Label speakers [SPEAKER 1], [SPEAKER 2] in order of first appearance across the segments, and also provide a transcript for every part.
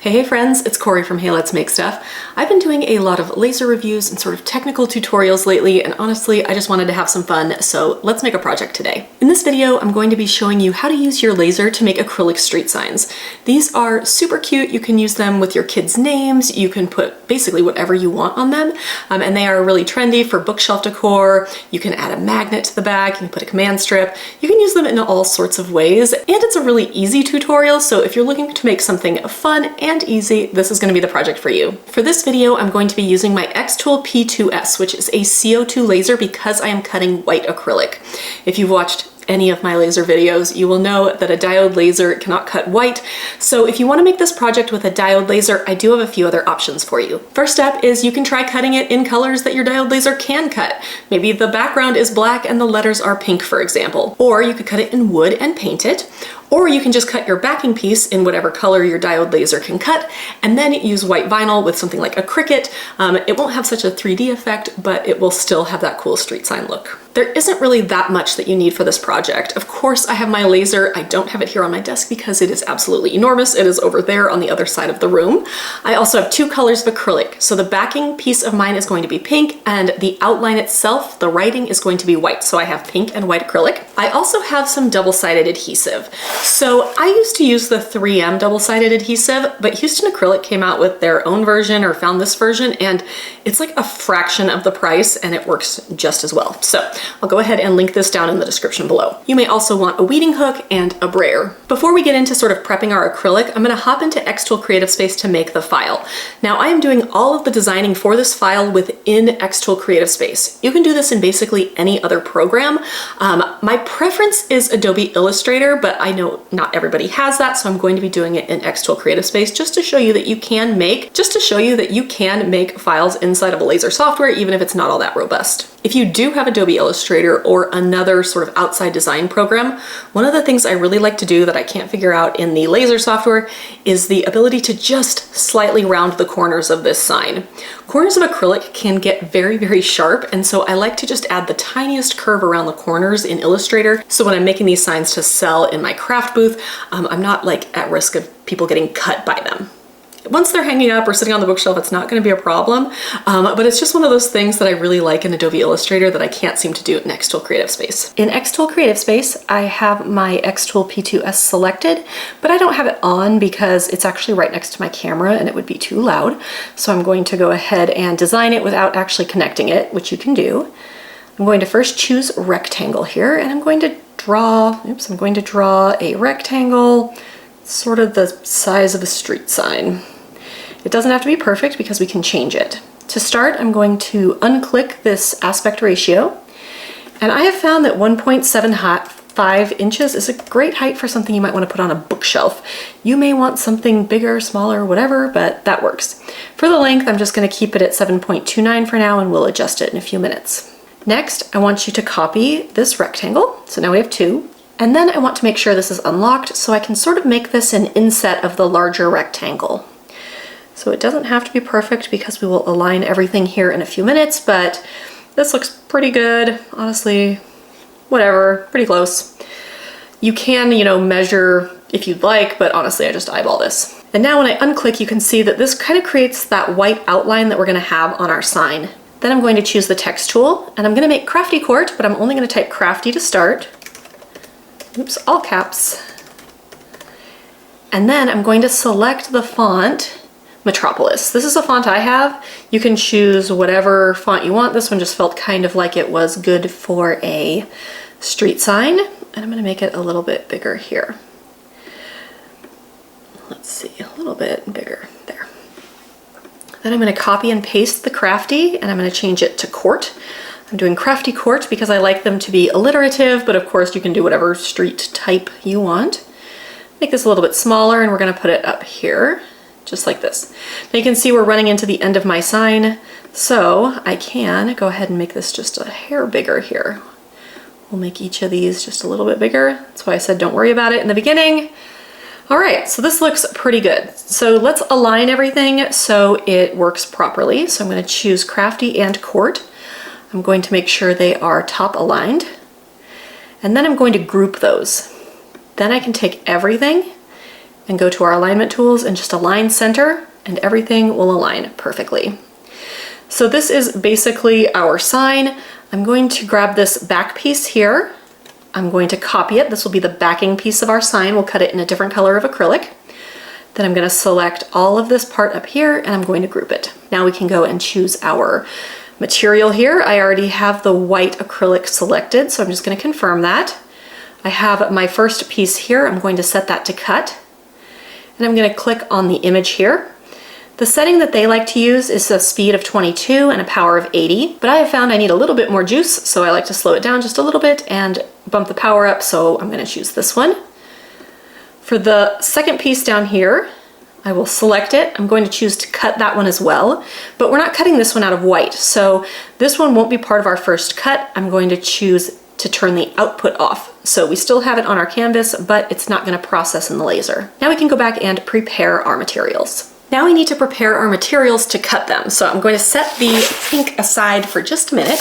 [SPEAKER 1] Hey friends, it's Corey from Hey Let's Make Stuff. I've been doing a lot of laser reviews and sort of technical tutorials lately, and honestly, I just wanted to have some fun, so let's make a project today. In this video, I'm going to be showing you how to use your laser to make acrylic street signs. These are super cute. You can use them with your kids' names. You can put basically whatever you want on them, and they are really trendy for bookshelf decor. You can add a magnet to the back, you can put a command strip. You can use them in all sorts of ways, and it's a really easy tutorial, so if you're looking to make something fun and easy, this is going to be the project for you. For this video, I'm going to be using my Xtool P2S, which is a CO2 laser because I am cutting white acrylic. If you've watched any of my laser videos, you will know that a diode laser cannot cut white. So if you want to make this project with a diode laser, I do have a few other options for you. First step is you can try cutting it in colors that your diode laser can cut. Maybe the background is black and the letters are pink, for example. Or you could cut it in wood and paint it. Or you can just cut your backing piece in whatever color your diode laser can cut, and then use white vinyl with something like a Cricut. It won't have such a 3D effect, but it will still have that cool street sign look. There isn't really that much that you need for this project. Of course, I have my laser. I don't have it here on my desk because it is absolutely enormous. It is over there on the other side of the room. I also have two colors of acrylic. So the backing piece of mine is going to be pink, and the outline itself, the writing, is going to be white. So I have pink and white acrylic. I also have some double-sided adhesive. So I used to use the 3M double-sided adhesive, but Houston Acrylic came out with their own version, or found this version, and it's like a fraction of the price and it works just as well. So I'll go ahead and link this down in the description below. You may also want a weeding hook and a brayer. Before we get into sort of prepping our acrylic, I'm gonna hop into Xtool Creative Space to make the file. Now I am doing all of the designing for this file within Xtool Creative Space. You can do this in basically any other program. My preference is Adobe Illustrator, but I know not everybody has that, so I'm going to be doing it in Xtool Creative Space just to show you that you can make files inside of a laser software, even if it's not all that robust. If you do have Adobe Illustrator or another sort of outside design program, one of the things I really like to do that I can't figure out in the laser software is the ability to just slightly round the corners of this sign. Corners of acrylic can get very, very sharp, and so I like to just add the tiniest curve around the corners in Illustrator, so when I'm making these signs to sell in my craft booth, I'm not like at risk of people getting cut by them. Once they're hanging up or sitting on the bookshelf, it's not going to be a problem, but it's just one of those things that I really like in Adobe Illustrator that I can't seem to do in Xtool Creative Space. In Xtool Creative Space, I have my Xtool P2S selected, but I don't have it on because it's actually right next to my camera and it would be too loud. So I'm going to go ahead and design it without actually connecting it, which you can do. I'm going to first choose rectangle here, and I'm going to draw a rectangle, sort of the size of a street sign. It doesn't have to be perfect because we can change it. To start, I'm going to unclick this aspect ratio, and I have found that 1.75 inches is a great height for something you might want to put on a bookshelf. You may want something bigger, smaller, whatever, but that works. For the length, I'm just going to keep it at 7.29 for now, and we'll adjust it in a few minutes. Next, I want you to copy this rectangle. So now we have two. And then I want to make sure this is unlocked so I can sort of make this an inset of the larger rectangle. So it doesn't have to be perfect because we will align everything here in a few minutes, but this looks pretty good. Honestly, whatever, pretty close. You can, measure if you'd like, but honestly, I just eyeball this. And now when I unclick, you can see that this kind of creates that white outline that we're gonna have on our sign. Then I'm going to choose the text tool, and I'm gonna make Crafty Court, but I'm only gonna type Crafty to start. Oops, all caps. And then I'm going to select the font, Metropolis. This is a font I have. You can choose whatever font you want. This one just felt kind of like it was good for a street sign. And I'm gonna make it a little bit bigger here. Let's see, a little bit bigger, there. Then I'm gonna copy and paste the Crafty, and I'm gonna change it to Court. I'm doing Crafty Court because I like them to be alliterative, but of course you can do whatever street type you want. Make this a little bit smaller, and we're gonna put it up here, just like this. Now you can see we're running into the end of my sign, so I can go ahead and make this just a hair bigger here. We'll make each of these just a little bit bigger. That's why I said don't worry about it in the beginning. All right, so this looks pretty good. So let's align everything so it works properly. So I'm gonna choose Crafty and Court. I'm going to make sure they are top aligned, and then I'm going to group those. Then I can take everything and go to our alignment tools and just align center, and everything will align perfectly. So this is basically our sign. I'm going to grab this back piece here. I'm going to copy it. This will be the backing piece of our sign. We'll cut it in a different color of acrylic. Then I'm going to select all of this part up here and I'm going to group it. Now we can go and choose our material here. I already have the white acrylic selected, so I'm just going to confirm that. I have my first piece here. I'm going to set that to cut. And I'm going to click on the image here. The setting that they like to use is a speed of 22 and a power of 80, but I have found I need a little bit more juice, so I like to slow it down just a little bit and bump the power up, so I'm going to choose this one. For the second piece down here, I will select it. I'm going to choose to cut that one as well, but we're not cutting this one out of white, so this one won't be part of our first cut. I'm going to choose to turn the output off. So we still have it on our canvas, but it's not going to process in the laser. Now we can go back and prepare our materials. Now we need to prepare our materials to cut them. So I'm going to set the pink aside for just a minute,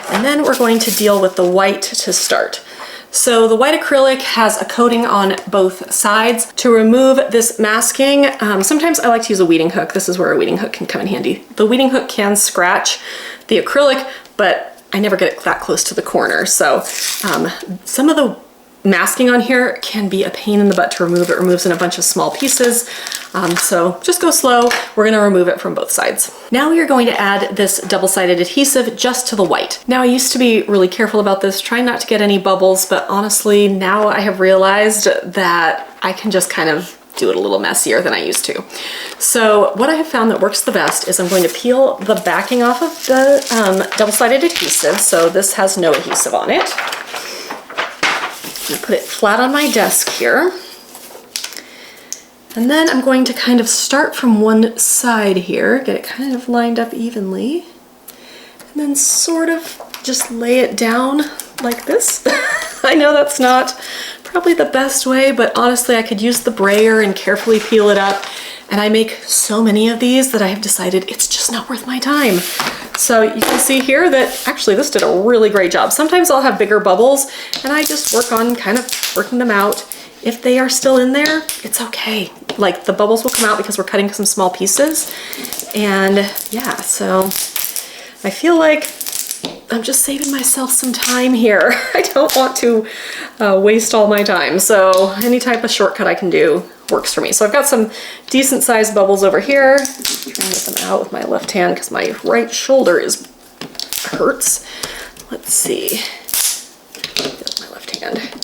[SPEAKER 1] and then we're going to deal with the white to start. So the white acrylic has a coating on both sides. To remove this masking, sometimes I like to use a weeding hook. This is where a weeding hook can come in handy. The weeding hook can scratch the acrylic, but I never get it that close to the corner. So some of the masking on here can be a pain in the butt to remove. It removes in a bunch of small pieces. So just go slow. We're gonna remove it from both sides. Now we are going to add this double-sided adhesive just to the white. Now I used to be really careful about this, trying not to get any bubbles, but honestly, now I have realized that I can just kind of do it a little messier than I used to. So what I have found that works the best is I'm going to peel the backing off of the double-sided adhesive. So this has no adhesive on it. I'm gonna put it flat on my desk here. And then I'm going to kind of start from one side here, get it kind of lined up evenly, and then sort of just lay it down like this. I know that's not probably the best way, but honestly I could use the brayer and carefully peel it up. And I make so many of these that I have decided it's just not worth my time. So you can see here that actually this did a really great job. Sometimes I'll have bigger bubbles and I just work on kind of working them out. If they are still in there, it's okay. Like the bubbles will come out because we're cutting some small pieces. And yeah, so I feel like I'm just saving myself some time here. I don't want to waste all my time. So any type of shortcut I can do works for me. So I've got some decent sized bubbles over here. I'm trying to get them out with my left hand because my right shoulder hurts. Let's see. That's my left hand.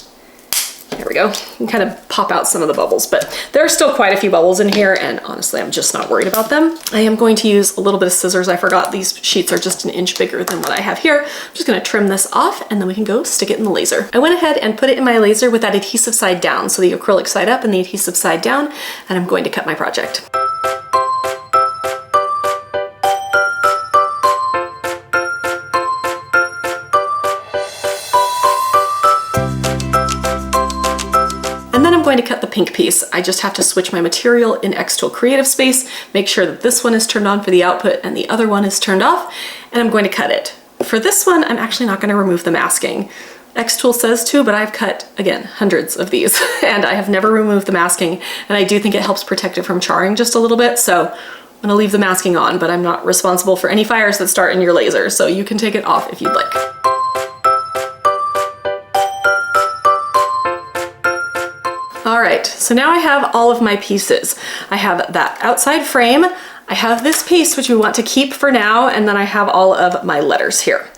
[SPEAKER 1] There we go. You can kind of pop out some of the bubbles, but there are still quite a few bubbles in here, and honestly, I'm just not worried about them. I am going to use a little bit of scissors. I forgot these sheets are just an inch bigger than what I have here. I'm just gonna trim this off, and then we can go stick it in the laser. I went ahead and put it in my laser with that adhesive side down, so the acrylic side up and the adhesive side down, and I'm going to cut my project. Going to cut the pink piece. I just have to switch my material in Xtool Creative Space, make sure that this one is turned on for the output and the other one is turned off, and I'm going to cut it. For this one, I'm actually not going to remove the masking. Xtool says to, but I've cut, again, hundreds of these, and I have never removed the masking, and I do think it helps protect it from charring just a little bit, so I'm going to leave the masking on, but I'm not responsible for any fires that start in your laser, so you can take it off if you'd like. All right, so now I have all of my pieces. I have that outside frame, I have this piece which we want to keep for now, and then I have all of my letters here.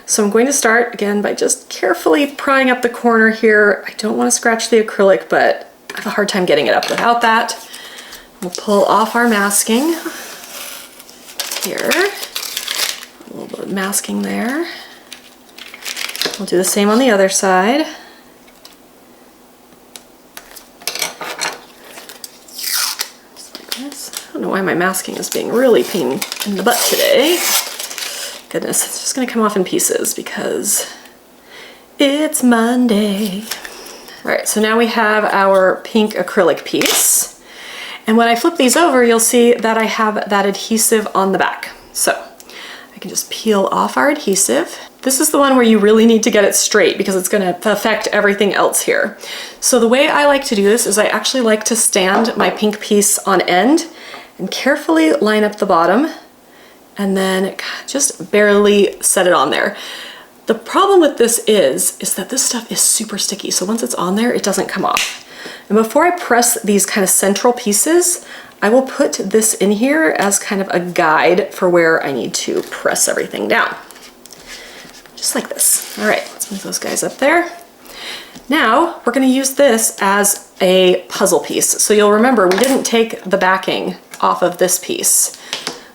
[SPEAKER 1] So I'm going to start again by just carefully prying up the corner here. I don't want to scratch the acrylic, but I have a hard time getting it up without that. We'll pull off our masking here. A little bit of masking there. We'll do the same on the other side. I don't know why my masking is being really pain in the butt today. Goodness, it's just gonna come off in pieces because it's Monday. All right, so now we have our pink acrylic piece. And when I flip these over, you'll see that I have that adhesive on the back. So I can just peel off our adhesive. This is the one where you really need to get it straight because it's gonna affect everything else here. So the way I like to do this is I actually like to stand my pink piece on end and carefully line up the bottom and then just barely set it on there. The problem with this is that this stuff is super sticky. So once it's on there, it doesn't come off. And before I press these kind of central pieces, I will put this in here as kind of a guide for where I need to press everything down. Just like this. All right, let's move those guys up there. Now we're gonna use this as a puzzle piece. So you'll remember we didn't take the backing off of this piece.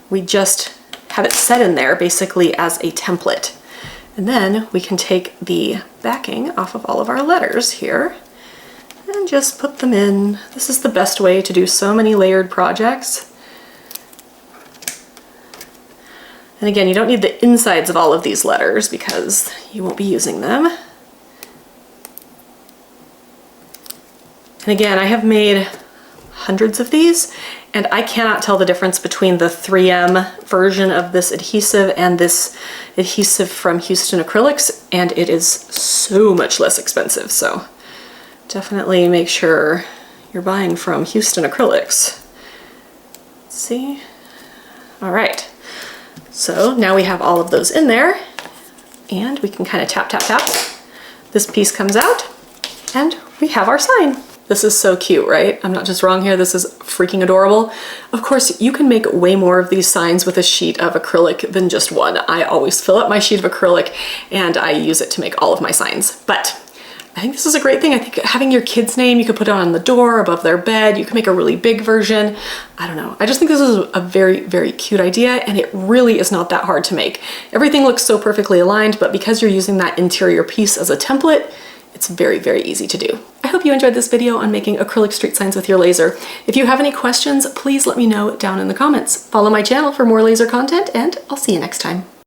[SPEAKER 1] We just have it set in there basically as a template. And then we can take the backing off of all of our letters here and just put them in. This is the best way to do so many layered projects. And again, you don't need the insides of all of these letters because you won't be using them. And again, I have made hundreds of these and I cannot tell the difference between the 3M version of this adhesive and this adhesive from Houston Acrylics, and it is so much less expensive. So definitely make sure you're buying from Houston Acrylics. Let's see. All right. So now we have all of those in there and we can kind of tap, tap, tap. This piece comes out and we have our sign. This is so cute, right? I'm not just wrong here. This is freaking adorable. Of course, you can make way more of these signs with a sheet of acrylic than just one. I always fill up my sheet of acrylic and I use it to make all of my signs. But I think this is a great thing. I think having your kid's name, you could put it on the door, above their bed. You can make a really big version. I don't know. I just think this is a very, very cute idea and it really is not that hard to make. Everything looks so perfectly aligned, but because you're using that interior piece as a template, it's very, very easy to do. I hope you enjoyed this video on making acrylic street signs with your laser. If you have any questions, please let me know down in the comments. Follow my channel for more laser content and I'll see you next time.